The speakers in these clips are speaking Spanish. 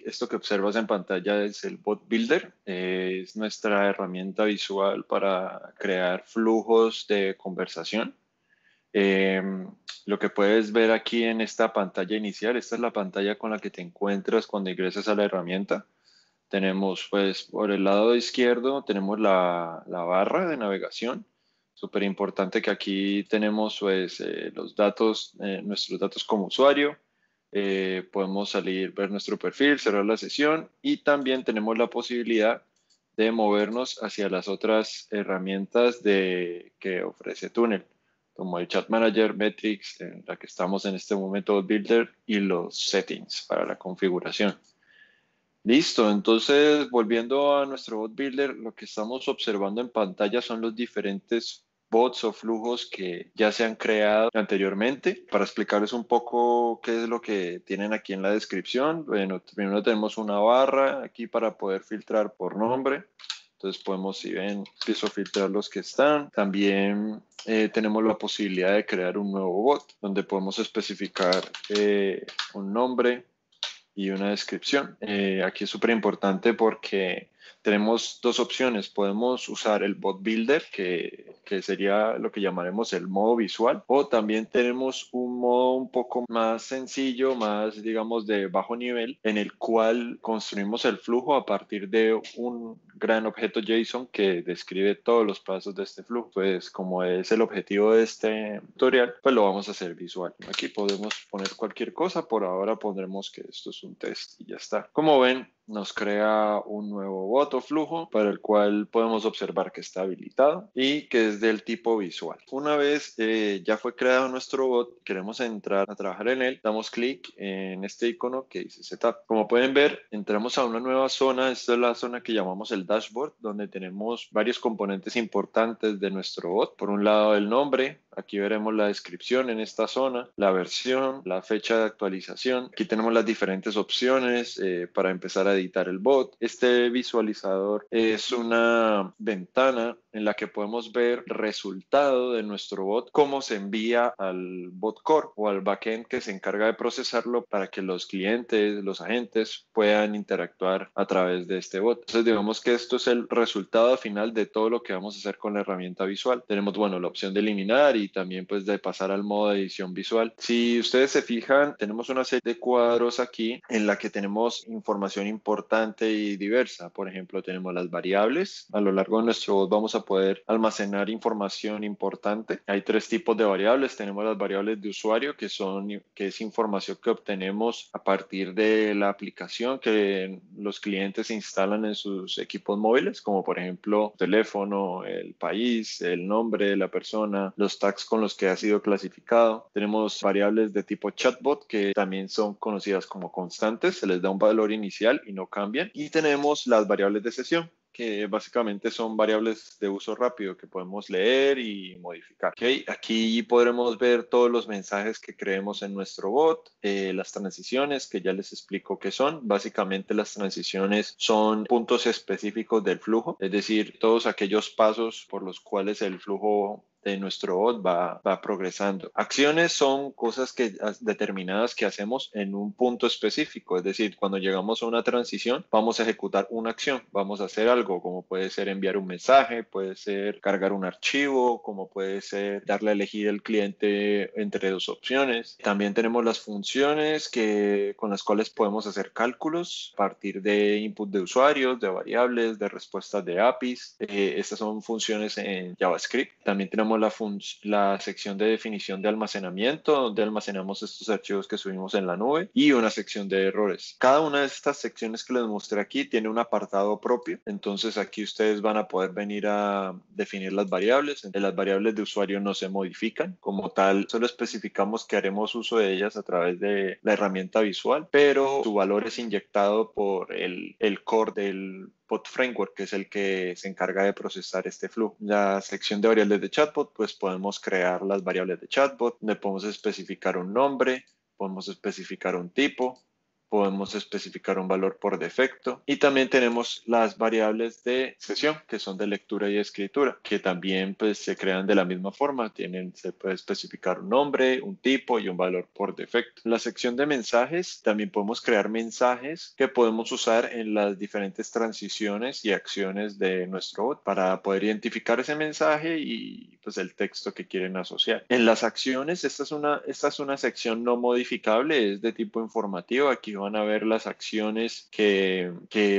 esto que observas en pantalla es el Bot Builder. Es nuestra herramienta visual para crear flujos de conversación. Eh, lo que puedes ver aquí en esta pantalla inicial, esta es la pantalla con la que te encuentras cuando ingresas a la herramienta. Tenemos, pues, por el lado izquierdo tenemos la barra de navegación. Súper importante que aquí tenemos, pues, los datos, nuestros datos como usuario. Podemos salir, ver nuestro perfil, cerrar la sesión y también tenemos la posibilidad de movernos hacia las otras herramientas que ofrece Tunnel, como el Chat Manager, Metrics, en la que estamos en este momento, Builder, y los settings para la configuración. Listo, entonces volviendo a nuestro bot builder, lo que estamos observando en pantalla son los diferentes bots o flujos que ya se han creado anteriormente. Para explicarles un poco qué es lo que tienen aquí en la descripción, bueno, primero tenemos una barra aquí para poder filtrar por nombre. Entonces podemos, si ven, empiezo a filtrar los que están. También tenemos la posibilidad de crear un nuevo bot donde podemos especificar un nombre y una descripción. Aquí es súper importante porque tenemos dos opciones. Podemos usar el bot builder, que sería lo que llamaremos el modo visual, o también tenemos un modo un poco más sencillo, más, digamos, de bajo nivel, en el cual construimos el flujo a partir de un gran objeto JSON que describe todos los pasos de este flujo. Pues como es el objetivo de este tutorial, pues lo vamos a hacer visual. Aquí podemos poner cualquier cosa. Por ahora pondremos que esto es un test y ya está. Como ven, nos crea un nuevo bot o flujo para el cual podemos observar que está habilitado y que es del tipo visual. Una vez ya fue creado nuestro bot, queremos entrar a trabajar en él, damos clic en este icono que dice Setup. Como pueden ver, entramos a una nueva zona. Esta es la zona que llamamos el dashboard, donde tenemos varios componentes importantes de nuestro bot. Por un lado, el nombre. Aquí veremos la descripción en esta zona, la versión, la fecha de actualización. Aquí tenemos las diferentes opciones para empezar a editar el bot. Este visualizador es una ventana en la que podemos ver resultado de nuestro bot, cómo se envía al bot core o al backend que se encarga de procesarlo para que los clientes, los agentes puedan interactuar a través de este bot. Entonces digamos que esto es el resultado final de todo lo que vamos a hacer con la herramienta visual. Tenemos, bueno, la opción de eliminar y también pues de pasar al modo de edición visual. Si ustedes se fijan, tenemos una serie de cuadros aquí en la que tenemos información importante y diversa. Por ejemplo, tenemos las variables. A lo largo de nuestro bot vamos a poder almacenar información importante. Hay tres tipos de variables. Tenemos las variables de usuario, que es información que obtenemos a partir de la aplicación que los clientes instalan en sus equipos móviles, como por ejemplo teléfono, el país, el nombre de la persona, los tags con los que ha sido clasificado. Tenemos variables de tipo chatbot, que también son conocidas como constantes. Se les da un valor inicial y no cambian. Y tenemos las variables de sesión, que básicamente son variables de uso rápido que podemos leer y modificar. Okay. Aquí podremos ver todos los mensajes que creemos en nuestro bot, las transiciones, que ya les explico qué son. Básicamente las transiciones son puntos específicos del flujo, es decir, todos aquellos pasos por los cuales el flujo de nuestro bot va progresando. Acciones son cosas determinadas que hacemos en un punto específico, es decir, cuando llegamos a una transición, vamos a ejecutar una acción, vamos a hacer algo, como puede ser enviar un mensaje, puede ser cargar un archivo, como puede ser darle a elegir al cliente entre dos opciones. También tenemos las funciones con las cuales podemos hacer cálculos a partir de input de usuarios, de variables, de respuestas de APIs. Estas son funciones en JavaScript. También tenemos la sección de definición de almacenamiento, donde almacenamos estos archivos que subimos en la nube, y una sección de errores. Cada una de estas secciones que les mostré aquí tiene un apartado propio. Entonces aquí ustedes van a poder venir a definir las variables. Las variables de usuario no se modifican como tal, solo especificamos que haremos uso de ellas a través de la herramienta visual, pero su valor es inyectado por el core del Bot Framework, que es el que se encarga de procesar este flujo. La sección de variables de chatbot, pues podemos crear las variables de chatbot, le podemos especificar un nombre, podemos especificar un tipo, podemos especificar un valor por defecto y también tenemos las variables de sesión que son de lectura y escritura, que también pues se crean de la misma forma. Se puede especificar un nombre, un tipo y un valor por defecto. En la sección de mensajes también podemos crear mensajes que podemos usar en las diferentes transiciones y acciones de nuestro bot para poder identificar ese mensaje y pues el texto que quieren asociar. En las acciones, esta es una sección no modificable, es de tipo informativo. Aquí van a ver las acciones que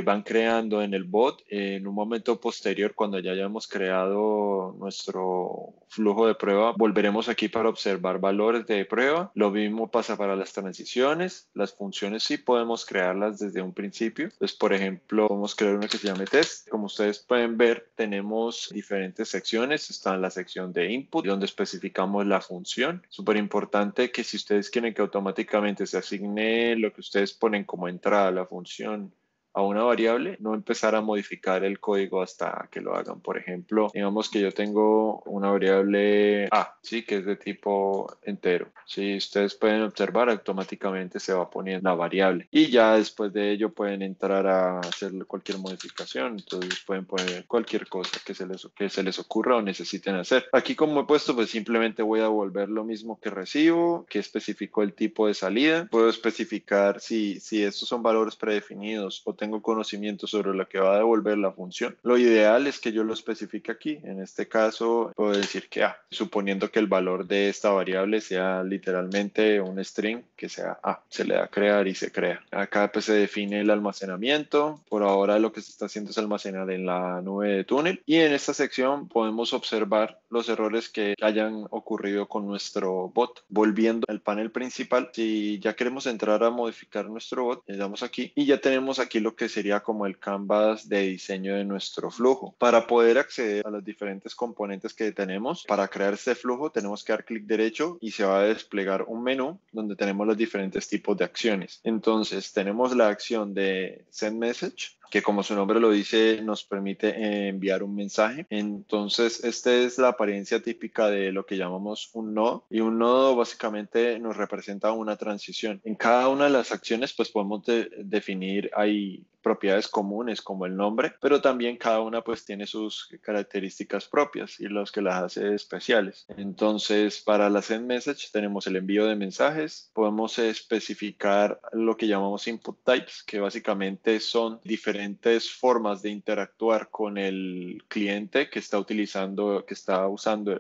van creando en el bot. En un momento posterior, cuando ya hayamos creado nuestro flujo de prueba, volveremos aquí para observar valores de prueba. Lo mismo pasa para las transiciones. Las funciones sí podemos crearlas desde un principio. Entonces, por ejemplo, podemos crear una que se llame test. Como ustedes pueden ver, tenemos diferentes secciones. Está en la sección de input, donde especificamos la función. Súper importante que si ustedes quieren que automáticamente se asigne lo que ustedes ponen como entrada a la función a una variable, no empezar a modificar el código hasta que lo hagan. Por ejemplo, digamos que yo tengo una variable A, ¿sí? Que es de tipo entero. Si ustedes pueden observar, automáticamente se va poniendo la variable y ya después de ello pueden entrar a hacer cualquier modificación. Entonces pueden poner cualquier cosa que se les ocurra o necesiten hacer. Aquí, como he puesto, pues simplemente voy a devolver lo mismo que recibo, que especificó el tipo de salida. Puedo especificar si estos son valores predefinidos o tengo conocimiento sobre lo que va a devolver la función. Lo ideal es que yo lo especifique aquí. En este caso, puedo decir que A, suponiendo que el valor de esta variable sea literalmente un string que sea A. Se le da a crear y se crea. Acá pues se define el almacenamiento. Por ahora lo que se está haciendo es almacenar en la nube de túnel. Y en esta sección podemos observar los errores que hayan ocurrido con nuestro bot. Volviendo al panel principal, si ya queremos entrar a modificar nuestro bot, le damos aquí y ya tenemos aquí lo que sería como el canvas de diseño de nuestro flujo. Para poder acceder a los diferentes componentes que tenemos, para crear este flujo tenemos que dar clic derecho y se va a desplegar un menú donde tenemos los diferentes tipos de acciones. Entonces tenemos la acción de send message, que como su nombre lo dice, nos permite enviar un mensaje. Entonces, esta es la apariencia típica de lo que llamamos un nodo. Y un nodo básicamente nos representa una transición. En cada una de las acciones, pues podemos definir ahí propiedades comunes como el nombre, pero también cada una pues tiene sus características propias y los que las hace especiales. Entonces, para la send message tenemos el envío de mensajes, podemos especificar lo que llamamos input types, que básicamente son diferentes formas de interactuar con el cliente que está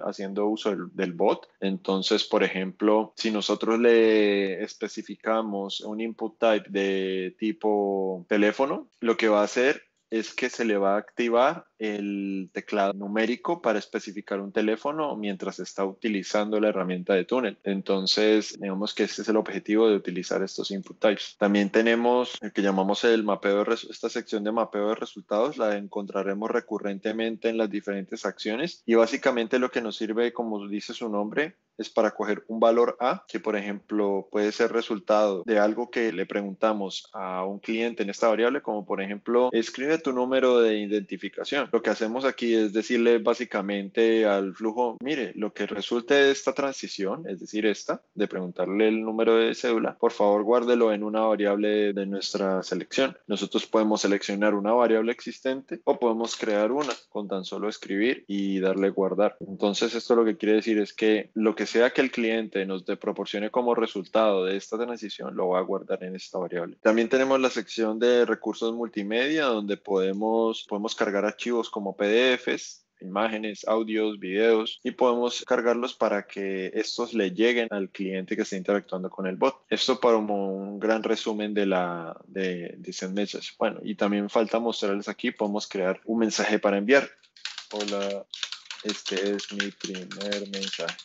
haciendo uso del bot. Entonces, por ejemplo, si nosotros le especificamos un input type de tipo teléfono, lo que va a hacer es que se le va a activar el teclado numérico para especificar un teléfono mientras está utilizando la herramienta de túnel. Entonces, digamos que este es el objetivo de utilizar estos input types. También tenemos el que llamamos el mapeo esta sección de mapeo de resultados, la encontraremos recurrentemente en las diferentes acciones y básicamente lo que nos sirve, como dice su nombre, es para coger un valor A, que por ejemplo puede ser resultado de algo que le preguntamos a un cliente en esta variable, como por ejemplo, escribe tu número de identificación. Lo que hacemos aquí es decirle básicamente al flujo, mire, lo que resulte de esta transición, es decir, de preguntarle el número de cédula, por favor guárdelo en una variable de nuestra selección. Nosotros podemos seleccionar una variable existente o podemos crear una con tan solo escribir y darle guardar. Entonces esto lo que quiere decir es que lo que sea que el cliente nos proporcione como resultado de esta transición lo va a guardar en esta variable. También tenemos la sección de recursos multimedia donde podemos cargar archivos como PDFs, imágenes, audios, videos y podemos cargarlos para que estos le lleguen al cliente que está interactuando con el bot. Esto para un gran resumen de Send Message. Bueno, y también falta mostrarles aquí, podemos crear un mensaje para enviar. Hola, este es mi primer mensaje.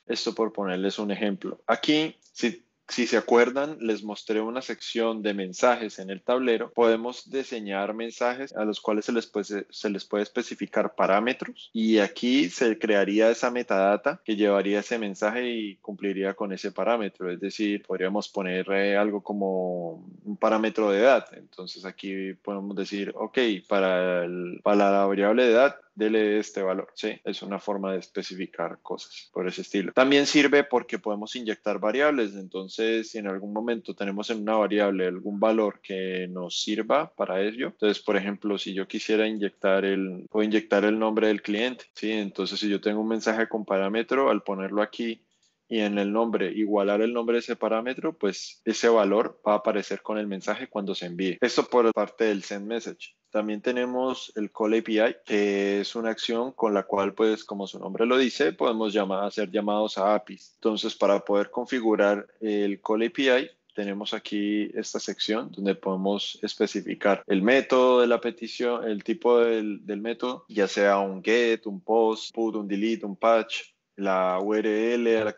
Esto por ponerles un ejemplo. Aquí, si se acuerdan, les mostré una sección de mensajes en el tablero. Podemos diseñar mensajes a los cuales se les puede especificar parámetros y aquí se crearía esa metadata que llevaría ese mensaje y cumpliría con ese parámetro. Es decir, podríamos poner algo como un parámetro de edad. Entonces aquí podemos decir, ok, para la variable de edad, dele este valor, ¿sí? Es una forma de especificar cosas por ese estilo. También sirve porque podemos inyectar variables, entonces si en algún momento tenemos en una variable algún valor que nos sirva para ello, entonces por ejemplo si yo quisiera puedo inyectar el nombre del cliente, ¿sí? Entonces si yo tengo un mensaje con parámetro, al ponerlo aquí y en el nombre igualar el nombre de ese parámetro, pues ese valor va a aparecer con el mensaje cuando se envíe. Esto por parte del send message. También tenemos el call API, que es una acción con la cual, pues, como su nombre lo dice, podemos hacer llamados a APIs. Entonces, para poder configurar el call API, tenemos aquí esta sección donde podemos especificar el método de la petición, el tipo del método, ya sea un get, un post, put, un delete, un patch, la URL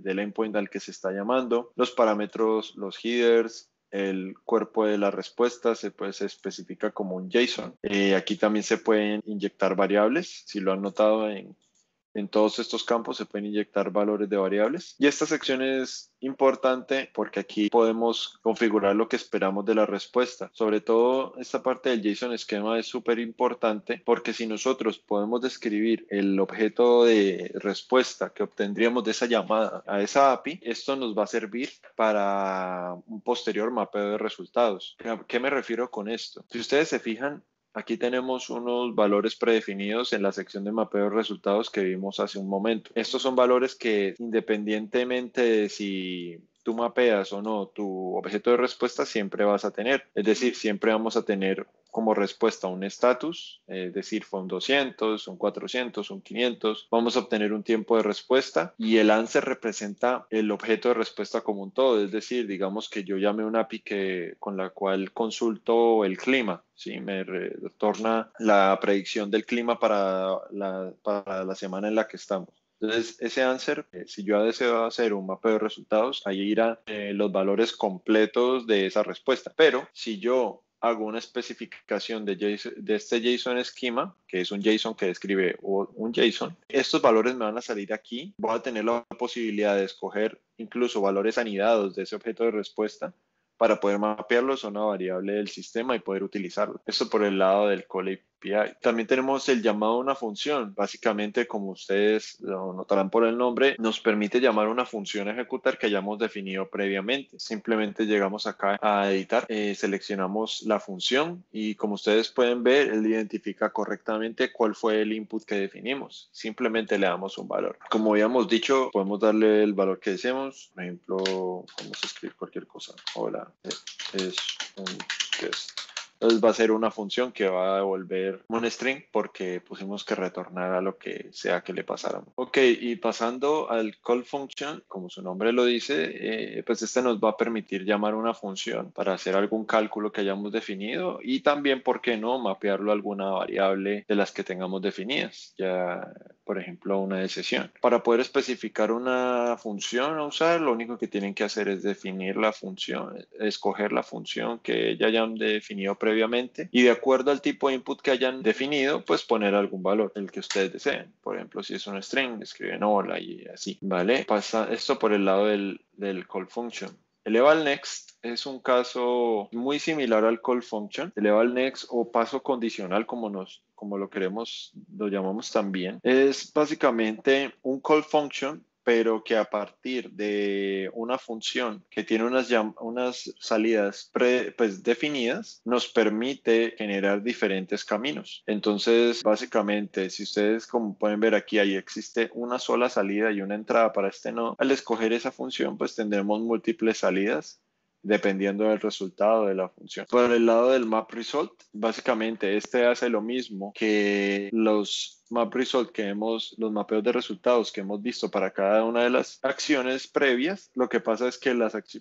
del endpoint al que se está llamando, los parámetros, los headers, el cuerpo de la respuesta se especifica como un JSON. Aquí también se pueden inyectar variables, si lo han notado en todos estos campos se pueden inyectar valores de variables. Y esta sección es importante porque aquí podemos configurar lo que esperamos de la respuesta. Sobre todo esta parte del JSON esquema es súper importante porque si nosotros podemos describir el objeto de respuesta que obtendríamos de esa llamada a esa API, esto nos va a servir para un posterior mapeo de resultados. ¿A qué me refiero con esto? Si ustedes se fijan, aquí tenemos unos valores predefinidos en la sección de mapeo de resultados que vimos hace un momento. Estos son valores que independientemente de si tú mapeas o no tu objeto de respuesta, siempre vas a tener. Es decir, siempre vamos a tener como respuesta un estatus, es decir, fue un 200, un 400, un 500. Vamos a obtener un tiempo de respuesta y el answer representa el objeto de respuesta como un todo. Es decir, digamos que yo llame una API con la cual consulto el clima. Sí, me retorna la predicción del clima para la semana en la que estamos. Entonces, ese answer, si yo deseo hacer un mapeo de resultados, ahí irán los valores completos de esa respuesta. Pero si yo hago una especificación de este JSON esquema, que es un JSON que describe un JSON, estos valores me van a salir aquí. Voy a tener la posibilidad de escoger incluso valores anidados de ese objeto de respuesta para poder mapearlos a una variable del sistema y poder utilizarlo. Esto por el lado del call API. También tenemos el llamado a una función. Básicamente, como ustedes lo notarán por el nombre, nos permite llamar a una función a ejecutar que hayamos definido previamente. Simplemente llegamos acá a editar, seleccionamos la función y como ustedes pueden ver, él identifica correctamente cuál fue el input que definimos. Simplemente le damos un valor. Como habíamos dicho, podemos darle el valor que deseemos. Por ejemplo, vamos a escribir cualquier cosa. Hola, es un test. Entonces va a ser una función que va a devolver un string porque pusimos que retornar a lo que sea que le pasáramos. Ok, y pasando al call function, como su nombre lo dice, pues este nos va a permitir llamar una función para hacer algún cálculo que hayamos definido y también, ¿por qué no?, mapearlo a alguna variable de las que tengamos definidas, ya por ejemplo una de sesión. Para poder especificar una función a usar, lo único que tienen que hacer es definir la función, escoger la función que ya hayan definido previamente y de acuerdo al tipo de input que hayan definido, pues poner algún valor, el que ustedes deseen. Por ejemplo, si es un string, escriben hola y así, ¿vale? Pasa esto por el lado del call function. El eval next es un caso muy similar al call function. El eval next o paso condicional, como lo llamamos también, es básicamente un call function pero que a partir de una función que tiene unas salidas pues, definidas, nos permite generar diferentes caminos. Entonces, básicamente, si ustedes como pueden ver aquí, ahí existe una sola salida y una entrada para este nodo. Al escoger esa función, pues tendremos múltiples salidas dependiendo del resultado de la función. Por el lado del map result, básicamente este hace lo mismo que los map result los mapeos de resultados que hemos visto para cada una de las acciones previas. Lo que pasa es que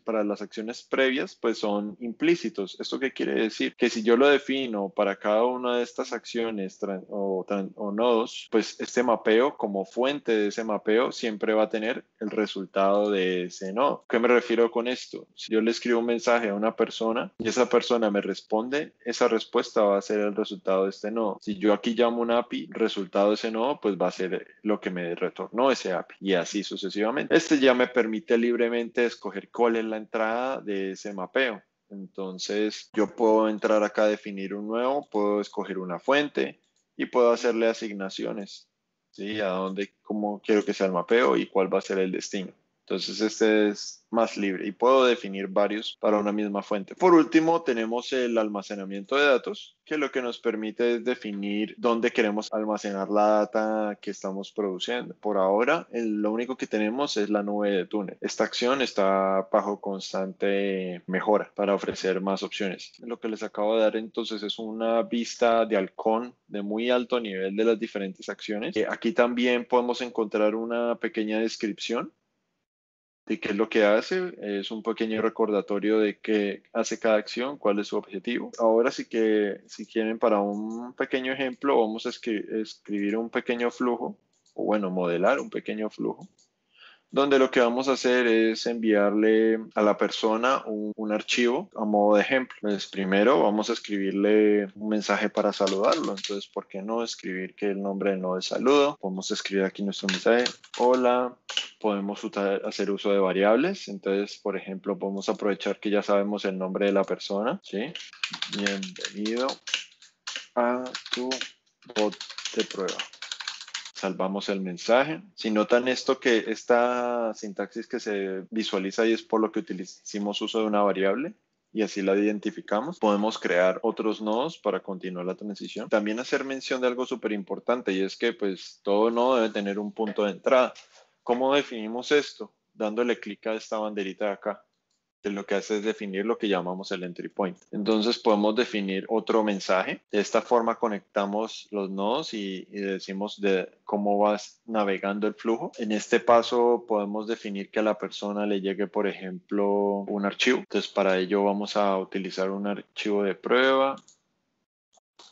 para las acciones previas pues son implícitos. ¿Esto qué quiere decir? Que si yo lo defino para cada una de estas acciones o nodos, pues este mapeo como fuente de ese mapeo siempre va a tener el resultado de ese nodo. ¿Qué me refiero con esto? Si yo le escribo un mensaje a una persona y esa persona me responde, esa respuesta va a ser el resultado de este nodo. Si yo aquí llamo un API, resultado de ese nodo, pues va a ser lo que me retornó ese API y así sucesivamente. Este ya me permite libremente escoger cuál es la entrada de ese mapeo. Entonces yo puedo entrar acá a definir un nuevo, puedo escoger una fuente y puedo hacerle asignaciones, ¿sí? A dónde, cómo quiero que sea el mapeo y cuál va a ser el destino. Entonces este es más libre y puedo definir varios para una misma fuente. Por último, tenemos el almacenamiento de datos, que lo que nos permite es definir dónde queremos almacenar la data que estamos produciendo. Por ahora, lo único que tenemos es la nube de túnel. Esta acción está bajo constante mejora para ofrecer más opciones. Lo que les acabo de dar entonces es una vista de halcón de muy alto nivel de las diferentes acciones. Aquí también podemos encontrar una pequeña descripción de qué es lo que hace, es un pequeño recordatorio de qué hace cada acción, cuál es su objetivo. Ahora sí que, si quieren, para un pequeño ejemplo, vamos a escribir un pequeño flujo, o bueno, modelar un pequeño flujo, donde lo que vamos a hacer es enviarle a la persona un archivo a modo de ejemplo. Pues primero vamos a escribirle un mensaje para saludarlo. Entonces, ¿por qué no escribir que el nombre del nodo de saludo? Podemos escribir aquí nuestro mensaje. Hola. Podemos hacer uso de variables. Entonces, por ejemplo, podemos aprovechar que ya sabemos el nombre de la persona. ¿Sí? Bienvenido a tu bot de prueba. Salvamos el mensaje. Si notan esto, que esta sintaxis que se visualiza ahí es por lo que hicimos uso de una variable y así la identificamos. Podemos crear otros nodos para continuar la transición. También hacer mención de algo súper importante, y es que pues todo nodo debe tener un punto de entrada. ¿Cómo definimos esto? Dándole clic a esta banderita de acá. Lo que hace es definir lo que llamamos el entry point. Entonces podemos definir otro mensaje. De esta forma conectamos los nodos y decimos de cómo vas navegando el flujo. En este paso podemos definir que a la persona le llegue, por ejemplo, un archivo. Entonces para ello vamos a utilizar un archivo de prueba.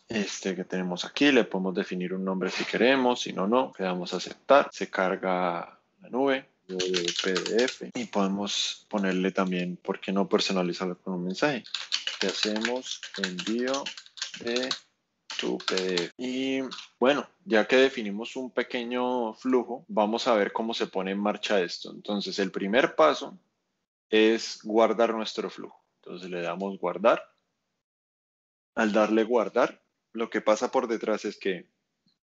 Este que tenemos aquí, le podemos definir un nombre si queremos, si no, no. Le damos a aceptar, se carga la nube de PDF y podemos ponerle también, ¿por qué no personalizarlo con un mensaje? Te hacemos envío de tu PDF. Y bueno, ya que definimos un pequeño flujo, vamos a ver cómo se pone en marcha esto. Entonces, el primer paso es guardar nuestro flujo. Entonces le damos guardar. Al darle guardar, lo que pasa por detrás es que,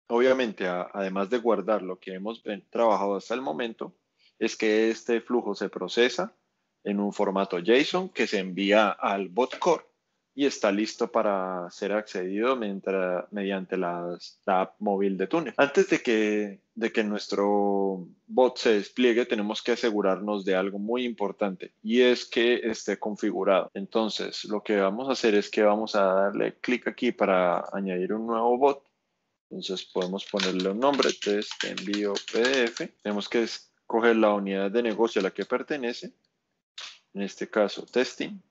obviamente, además de guardar lo que hemos trabajado hasta el momento, es que este flujo se procesa en un formato JSON que se envía al bot core y está listo para ser accedido mediante la app móvil de Túnel. Antes de que nuestro bot se despliegue, tenemos que asegurarnos de algo muy importante, y es que esté configurado. Entonces, lo que vamos a hacer es que vamos a darle clic aquí para añadir un nuevo bot. Entonces podemos ponerle un nombre, test envío PDF. Tenemos que escoger la unidad de negocio a la que pertenece, en este caso testing,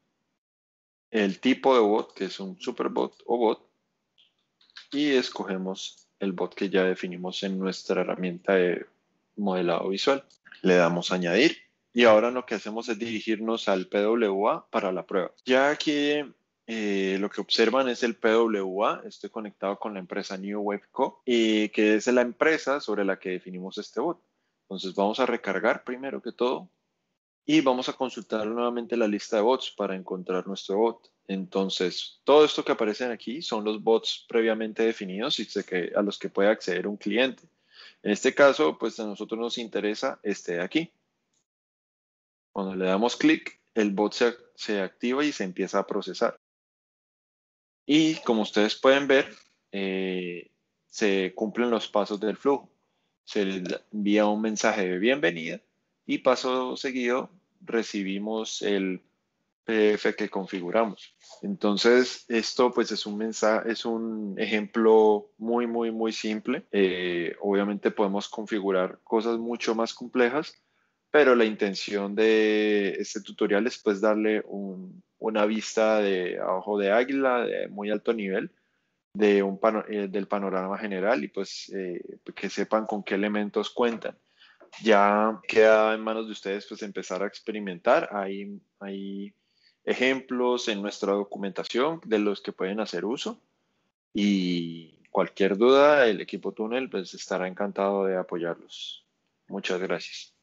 el tipo de bot, que es un superbot o bot, y escogemos el bot que ya definimos en nuestra herramienta de modelado visual. Le damos a añadir y ahora lo que hacemos es dirigirnos al PWA para la prueba. Ya aquí lo que observan es el PWA. Estoy conectado con la empresa New Wave Co, que es la empresa sobre la que definimos este bot. Entonces vamos a recargar primero que todo y vamos a consultar nuevamente la lista de bots para encontrar nuestro bot. Entonces, todo esto que aparecen aquí son los bots previamente definidos y a los que puede acceder un cliente. En este caso, pues a nosotros nos interesa este de aquí. Cuando le damos clic, el bot se activa y se empieza a procesar. Y como ustedes pueden ver, se cumplen los pasos del flujo. Se le envía un mensaje de bienvenida y paso seguido recibimos el PDF que configuramos. Entonces, esto pues es un mensaje, es un ejemplo muy, muy, muy simple. Obviamente podemos configurar cosas mucho más complejas, pero la intención de este tutorial es pues darle una vista de abajo de águila de muy alto nivel del panorama general y pues que sepan con qué elementos cuentan. Ya queda en manos de ustedes pues empezar a experimentar. Hay ejemplos en nuestra documentación de los que pueden hacer uso, y cualquier duda, el equipo Túnel pues estará encantado de apoyarlos. Muchas gracias.